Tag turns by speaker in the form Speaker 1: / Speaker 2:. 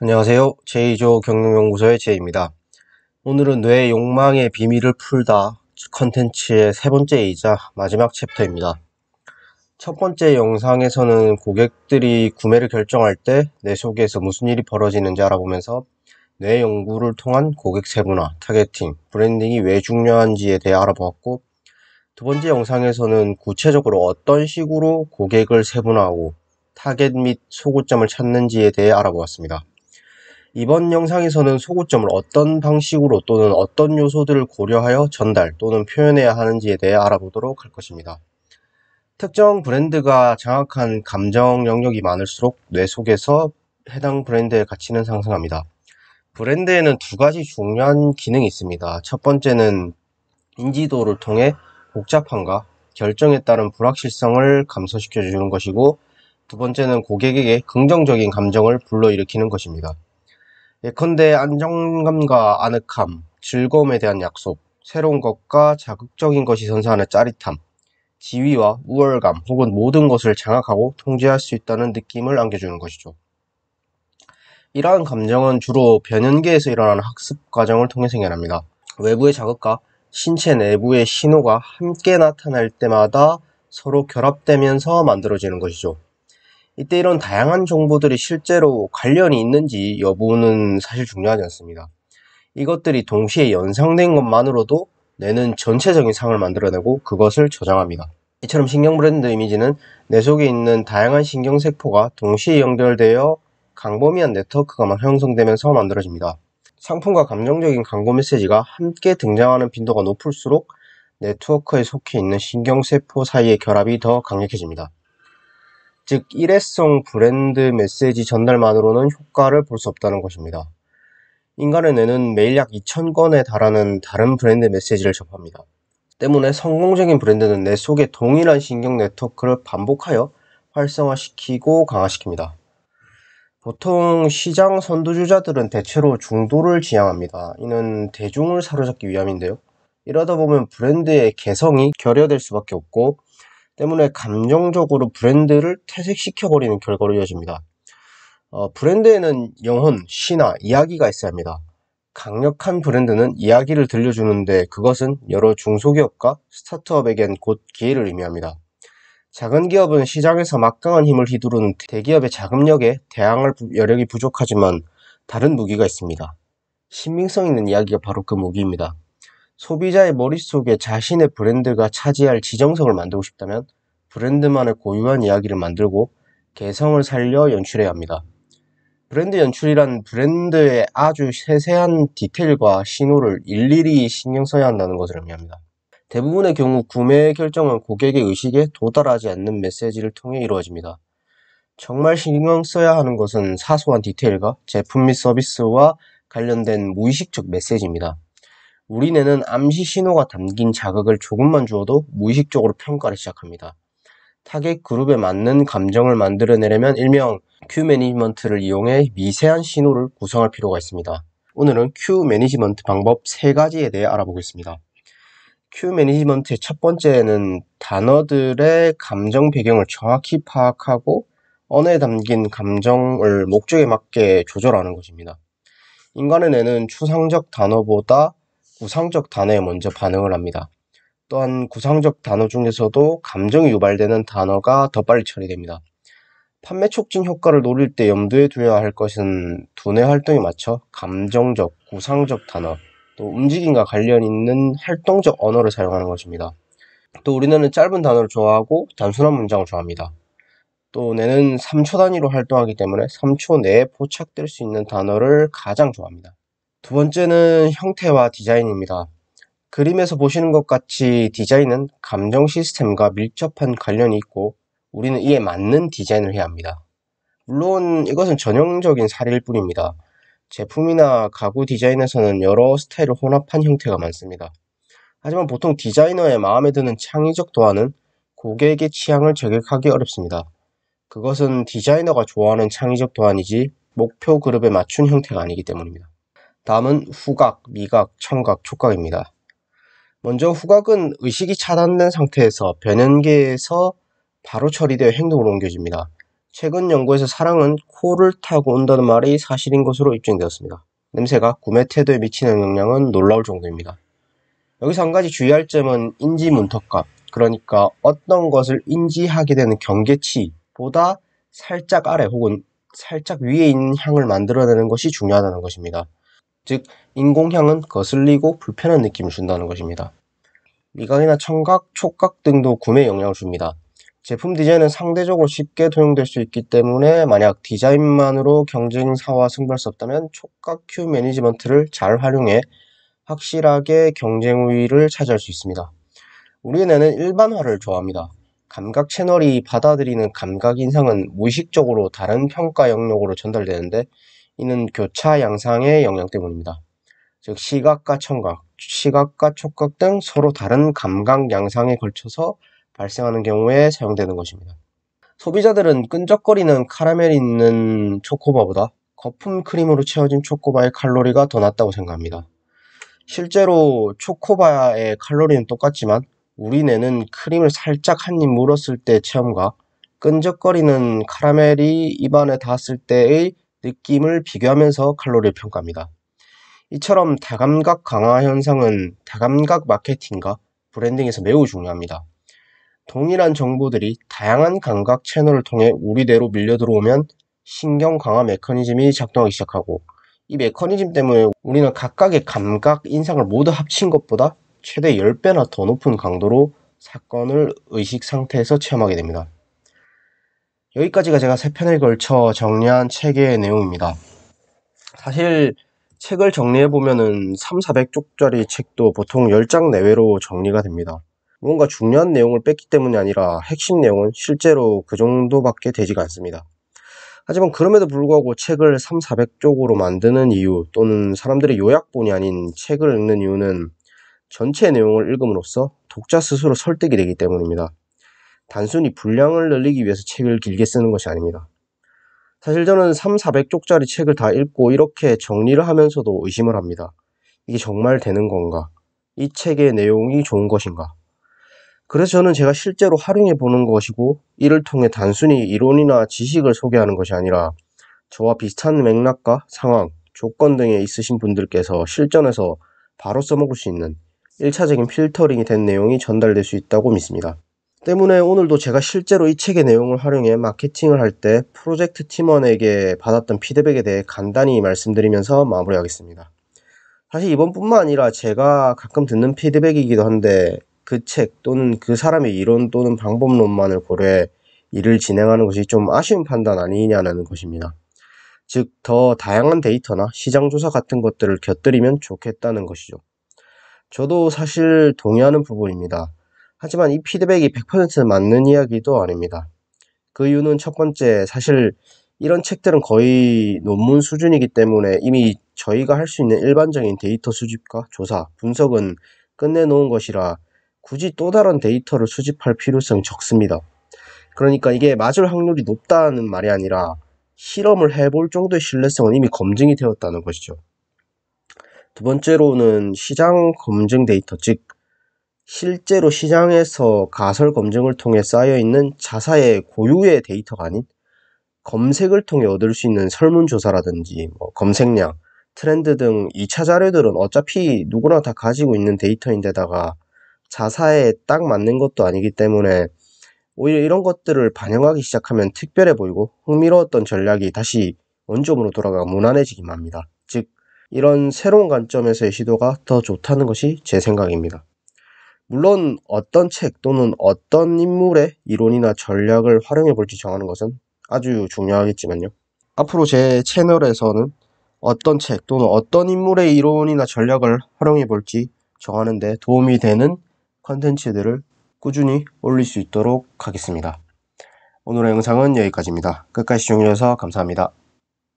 Speaker 1: 안녕하세요. 제이조 경영연구소의 제이입니다. 오늘은 뇌 욕망의 비밀을 풀다 컨텐츠의 세 번째이자 마지막 챕터입니다. 첫 번째 영상에서는 고객들이 구매를 결정할 때 뇌 속에서 무슨 일이 벌어지는지 알아보면서 뇌 연구를 통한 고객 세분화, 타겟팅, 브랜딩이 왜 중요한지에 대해 알아보았고, 두 번째 영상에서는 구체적으로 어떤 식으로 고객을 세분화하고 타겟 및 소구점을 찾는지에 대해 알아보았습니다. 이번 영상에서는 소구점을 어떤 방식으로 또는 어떤 요소들을 고려하여 전달 또는 표현해야 하는지에 대해 알아보도록 할 것입니다. 특정 브랜드가 장악한 감정 영역이 많을수록 뇌 속에서 해당 브랜드의 가치는 상승합니다. 브랜드에는 두 가지 중요한 기능이 있습니다. 첫 번째는 인지도를 통해 복잡함과 결정에 따른 불확실성을 감소시켜 주는 것이고, 두 번째는 고객에게 긍정적인 감정을 불러일으키는 것입니다. 예컨대 안정감과 아늑함, 즐거움에 대한 약속, 새로운 것과 자극적인 것이 선사하는 짜릿함, 지위와 우월감 혹은 모든 것을 장악하고 통제할 수 있다는 느낌을 안겨주는 것이죠. 이러한 감정은 주로 변연계에서 일어나는 학습 과정을 통해 생겨납니다. 외부의 자극과 신체 내부의 신호가 함께 나타날 때마다 서로 결합되면서 만들어지는 것이죠. 이때 이런 다양한 정보들이 실제로 관련이 있는지 여부는 사실 중요하지 않습니다. 이것들이 동시에 연상된 것만으로도 뇌는 전체적인 상을 만들어내고 그것을 저장합니다. 이처럼 신경 브랜드 이미지는 뇌 속에 있는 다양한 신경세포가 동시에 연결되어 광범위한 네트워크가 형성되면서 만들어집니다. 상품과 감정적인 광고 메시지가 함께 등장하는 빈도가 높을수록 네트워크에 속해 있는 신경세포 사이의 결합이 더 강력해집니다. 즉, 일회성 브랜드 메시지 전달만으로는 효과를 볼 수 없다는 것입니다. 인간의 뇌는 매일 약 2000건에 달하는 다른 브랜드 메시지를 접합니다. 때문에 성공적인 브랜드는 뇌 속의 동일한 신경 네트워크를 반복하여 활성화시키고 강화시킵니다. 보통 시장 선두주자들은 대체로 중도를 지향합니다. 이는 대중을 사로잡기 위함인데요. 이러다 보면 브랜드의 개성이 결여될 수밖에 없고, 때문에 감정적으로 브랜드를 퇴색시켜버리는 결과로 이어집니다. 브랜드에는 영혼, 신화, 이야기가 있어야 합니다. 강력한 브랜드는 이야기를 들려주는데 그것은 여러 중소기업과 스타트업에겐 곧 기회를 의미합니다. 작은 기업은 시장에서 막강한 힘을 휘두르는 대기업의 자금력에 대항할 여력이 부족하지만 다른 무기가 있습니다. 신빙성 있는 이야기가 바로 그 무기입니다. 소비자의 머릿속에 자신의 브랜드가 차지할 지정석을 만들고 싶다면 브랜드만의 고유한 이야기를 만들고 개성을 살려 연출해야 합니다. 브랜드 연출이란 브랜드의 아주 세세한 디테일과 신호를 일일이 신경 써야 한다는 것을 의미합니다. 대부분의 경우 구매 결정은 고객의 의식에 도달하지 않는 메시지를 통해 이루어집니다. 정말 신경 써야 하는 것은 사소한 디테일과 제품 및 서비스와 관련된 무의식적 메시지입니다. 우리 뇌는 암시 신호가 담긴 자극을 조금만 주어도 무의식적으로 평가를 시작합니다. 타겟 그룹에 맞는 감정을 만들어내려면 일명 큐 매니지먼트를 이용해 미세한 신호를 구성할 필요가 있습니다. 오늘은 큐 매니지먼트 방법 3가지에 대해 알아보겠습니다. 큐 매니지먼트의 첫 번째는 단어들의 감정 배경을 정확히 파악하고 언어에 담긴 감정을 목적에 맞게 조절하는 것입니다. 인간의 뇌는 추상적 단어보다 구상적 단어에 먼저 반응을 합니다. 또한 구상적 단어 중에서도 감정이 유발되는 단어가 더 빨리 처리됩니다. 판매 촉진 효과를 노릴 때 염두에 두어야 할 것은 두뇌 활동에 맞춰 감정적, 구상적 단어, 또 움직임과 관련 있는 활동적 언어를 사용하는 것입니다. 또 우리는 짧은 단어를 좋아하고 단순한 문장을 좋아합니다. 또 뇌는 3초 단위로 활동하기 때문에 3초 내에 포착될 수 있는 단어를 가장 좋아합니다. 두 번째는 형태와 디자인입니다. 그림에서 보시는 것 같이 디자인은 감정 시스템과 밀접한 관련이 있고 우리는 이에 맞는 디자인을 해야 합니다. 물론 이것은 전형적인 사례일 뿐입니다. 제품이나 가구 디자인에서는 여러 스타일을 혼합한 형태가 많습니다. 하지만 보통 디자이너의 마음에 드는 창의적 도안은 고객의 취향을 저격하기 어렵습니다. 그것은 디자이너가 좋아하는 창의적 도안이지 목표 그룹에 맞춘 형태가 아니기 때문입니다. 다음은 후각, 미각, 청각, 촉각입니다. 먼저 후각은 의식이 차단된 상태에서 변연계에서 바로 처리되어 행동으로 옮겨집니다. 최근 연구에서 사랑은 코를 타고 온다는 말이 사실인 것으로 입증되었습니다. 냄새가 구매 태도에 미치는 영향은 놀라울 정도입니다. 여기서 한 가지 주의할 점은 인지 문턱값, 그러니까 어떤 것을 인지하게 되는 경계치보다 살짝 아래 혹은 살짝 위에 있는 향을 만들어내는 것이 중요하다는 것입니다. 즉, 인공향은 거슬리고 불편한 느낌을 준다는 것입니다. 미각이나 청각, 촉각 등도 구매에 영향을 줍니다. 제품 디자인은 상대적으로 쉽게 도용될 수 있기 때문에 만약 디자인만으로 경쟁사와 승부할 수 없다면 촉각 큐 매니지먼트를 잘 활용해 확실하게 경쟁 우위를 차지할 수 있습니다. 우리 뇌는 일반화를 좋아합니다. 감각 채널이 받아들이는 감각 인상은 무의식적으로 다른 평가 영역으로 전달되는데 이는 교차 양상의 영향 때문입니다. 즉 시각과 청각, 시각과 촉각 등 서로 다른 감각 양상에 걸쳐서 발생하는 경우에 사용되는 것입니다. 소비자들은 끈적거리는 카라멜이 있는 초코바보다 거품 크림으로 채워진 초코바의 칼로리가 더 낮다고 생각합니다. 실제로 초코바의 칼로리는 똑같지만 우리 뇌는 크림을 살짝 한 입 물었을 때의 체험과 끈적거리는 카라멜이 입안에 닿았을 때의 느낌을 비교하면서 칼로리를 평가합니다. 이처럼 다감각 강화 현상은 다감각 마케팅과 브랜딩에서 매우 중요합니다. 동일한 정보들이 다양한 감각 채널을 통해 우리 뇌로 밀려 들어오면 신경 강화 메커니즘이 작동하기 시작하고 이 메커니즘 때문에 우리는 각각의 감각 인상을 모두 합친 것보다 최대 10배나 더 높은 강도로 사건을 의식 상태에서 체험하게 됩니다. 여기까지가 제가 3편에 걸쳐 정리한 책의 내용입니다. 사실 책을 정리해보면은 300~400쪽짜리 책도 보통 10장 내외로 정리가 됩니다. 뭔가 중요한 내용을 뺐기 때문이 아니라 핵심 내용은 실제로 그 정도밖에 되지가 않습니다. 하지만 그럼에도 불구하고 책을 300~400쪽으로 만드는 이유 또는 사람들이 요약본이 아닌 책을 읽는 이유는 전체 내용을 읽음으로써 독자 스스로 설득이 되기 때문입니다. 단순히 분량을 늘리기 위해서 책을 길게 쓰는 것이 아닙니다. 사실 저는 300~400쪽짜리 책을 다 읽고 이렇게 정리를 하면서도 의심을 합니다. 이게 정말 되는 건가? 이 책의 내용이 좋은 것인가? 그래서 저는 제가 실제로 활용해 보는 것이고 이를 통해 단순히 이론이나 지식을 소개하는 것이 아니라 저와 비슷한 맥락과 상황, 조건 등에 있으신 분들께서 실전에서 바로 써먹을 수 있는 1차적인 필터링이 된 내용이 전달될 수 있다고 믿습니다. 때문에 오늘도 제가 실제로 이 책의 내용을 활용해 마케팅을 할 때 프로젝트 팀원에게 받았던 피드백에 대해 간단히 말씀드리면서 마무리하겠습니다. 사실 이번뿐만 아니라 제가 가끔 듣는 피드백이기도 한데 그 책 또는 그 사람의 이론 또는 방법론만을 고려해 일을 진행하는 것이 좀 아쉬운 판단 아니냐는 것입니다. 즉, 더 다양한 데이터나 시장조사 같은 것들을 곁들이면 좋겠다는 것이죠. 저도 사실 동의하는 부분입니다. 하지만 이 피드백이 100% 맞는 이야기도 아닙니다. 그 이유는 첫 번째, 사실 이런 책들은 거의 논문 수준이기 때문에 이미 저희가 할 수 있는 일반적인 데이터 수집과 조사, 분석은 끝내놓은 것이라 굳이 또 다른 데이터를 수집할 필요성이 적습니다. 그러니까 이게 맞을 확률이 높다는 말이 아니라 실험을 해볼 정도의 신뢰성은 이미 검증이 되었다는 것이죠. 두 번째로는 시장 검증 데이터, 즉 실제로 시장에서 가설 검증을 통해 쌓여있는 자사의 고유의 데이터가 아닌 검색을 통해 얻을 수 있는 설문조사라든지 검색량, 트렌드 등 2차 자료들은 어차피 누구나 다 가지고 있는 데이터인데다가 자사에 딱 맞는 것도 아니기 때문에 오히려 이런 것들을 반영하기 시작하면 특별해 보이고 흥미로웠던 전략이 다시 원점으로 돌아가 무난해지기만 합니다. 즉 이런 새로운 관점에서의 시도가 더 좋다는 것이 제 생각입니다. 물론 어떤 책 또는 어떤 인물의 이론이나 전략을 활용해 볼지 정하는 것은 아주 중요하겠지만요. 앞으로 제 채널에서는 어떤 책 또는 어떤 인물의 이론이나 전략을 활용해 볼지 정하는 데 도움이 되는 컨텐츠들을 꾸준히 올릴 수 있도록 하겠습니다. 오늘의 영상은 여기까지입니다. 끝까지 시청해주셔서 감사합니다.